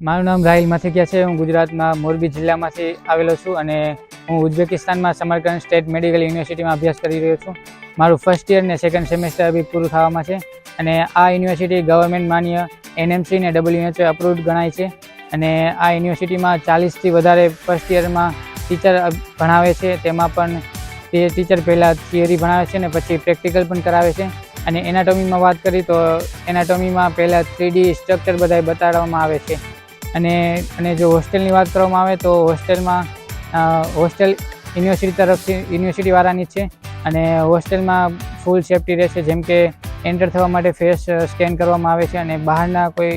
મારું નામ રાહિલ માથેકિયા છે। હું ગુજરાતમાં મોરબી જિલ્લામાંથી આવેલો છું અને હું ઉઝબેકિસ્તાનમાં સમરકંદ સ્ટેટ મેડિકલ યુનિવર્સિટીમાં અભ્યાસ કરી રહ્યો છું। મારું ફર્સ્ટ યર ને સેકન્ડ સેમેસ્ટર બી પૂરું થવામાં છે અને આ યુનિવર્સિટી ગવર્મેન્ટ માન્ય NMC ને WHO અપ્રૂવડ ગણાય છે અને આ યુનિવર્સિટીમાં 40થી વધારે ફર્સ્ટ યરમાં ટીચર ભણાવે છે। તેમાં પણ તે ટીચર પહેલાં થિયરી ભણાવે છે ને પછી પ્રેક્ટિકલ પણ કરાવે છે। અને એનાટોમીમાં વાત કરી તો એનાટોમીમાં પહેલાં 3D સ્ટ્રક્ચર બધા બતાડવામાં આવે છે અને જો હોસ્ટેલની વાત કરવામાં આવે તો હોસ્ટેલ યુનિવર્સિટી તરફથી યુનિવર્સિટીવાળાની છે અને હોસ્ટેલમાં ફૂલ સેફ્ટી રહેશે, જેમ કે એન્ટર થવા માટે ફેસ સ્કેન કરવામાં આવે છે અને બહારના કોઈ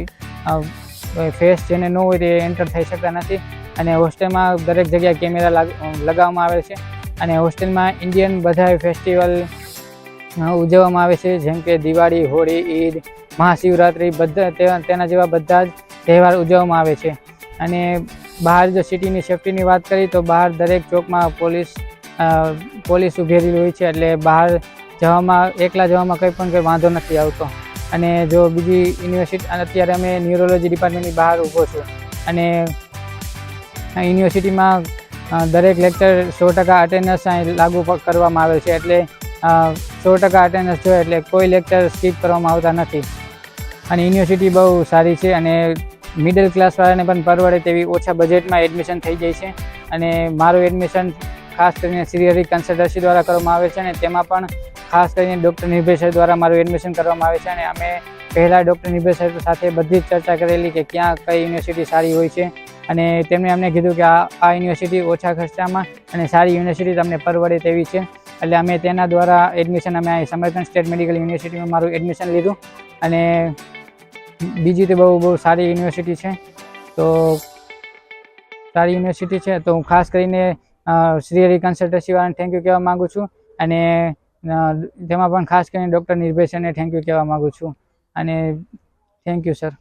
ફેસ જેને ન હોય તે એન્ટર થઈ શકતા નથી અને હોસ્ટેલમાં દરેક જગ્યાએ કેમેરા લગાવવામાં આવે છે અને હોસ્ટેલમાં ઇન્ડિયન બધા ફેસ્ટિવલ ઉજવવામાં આવે છે, જેમ કે દિવાળી, હોળી, ઈદ, મહાશિવરાત્રિ બધા તેના જેવા બધા જ તહેવાર ઉજવવામાં આવે છે। અને બહાર જો સિટીની સેફ્ટીની વાત કરીએ તો બહાર દરેક ચોકમાં પોલીસ ઊભેલી હોય છે, એટલે બહાર એકલા જવામાં કંઈ વાંધો નથી આવતો। અને જો બીજી યુનિવર્સિટી અત્યારે અમે ન્યુરોલોજી ડિપાર્ટમેન્ટની બહાર ઊભો છું અને યુનિવર્સિટીમાં દરેક લેક્ચર 100% અટેન્ડન્સ લાગુ કરવામાં આવે છે, એટલે 100% અટેન્ડન્સ જોઈએ એટલે કોઈ લેક્ચર સ્કીપ કરવામાં આવતા નથી। અને યુનિવર્સિટી બહુ સારી છે અને મિડલ ક્લાસવાળાને પણ પરવડે તેવી ઓછા બજેટમાં એડમિશન થઈ જાય છે અને મારું એડમિશન ખાસ કરીને શ્રી હરિ કન્સલ્ટન્સી દ્વારા કરવામાં આવે છે અને તેમાં પણ ખાસ કરીને ડૉક્ટર નિર્ભય સર દ્વારા મારું એડમિશન કરવામાં આવે છે અને અમે પહેલાં ડૉક્ટર નિર્ભય સર સાથે બધી જ ચર્ચા કરેલી કે ક્યાં કઈ યુનિવર્સિટી સારી હોય છે અને તેમણે અમને કીધું કે આ યુનિવર્સિટી ઓછા ખર્ચામાં અને સારી યુનિવર્સિટી તમને પરવડે તેવી છે, એટલે અમે તેના દ્વારા એડમિશન અમે સમરકંદ સ્ટેટ મેડિકલ યુનિવર્સિટીમાં મારું એડમિશન લીધું। અને બીજી તો બહુ સારી યુનિવર્સિટી છે, તો સારી યુનિવર્સિટી છે તો હું ખાસ કરીને શ્રી હરિ કન્સલ્ટન્સીવાળાને થેન્ક યુ કહેવા માગું છું અને તેમાં પણ ખાસ કરીને ડૉક્ટર નિર્ભય સરને થેન્ક યુ કહેવા માગું છું અને થેન્ક યુ સર।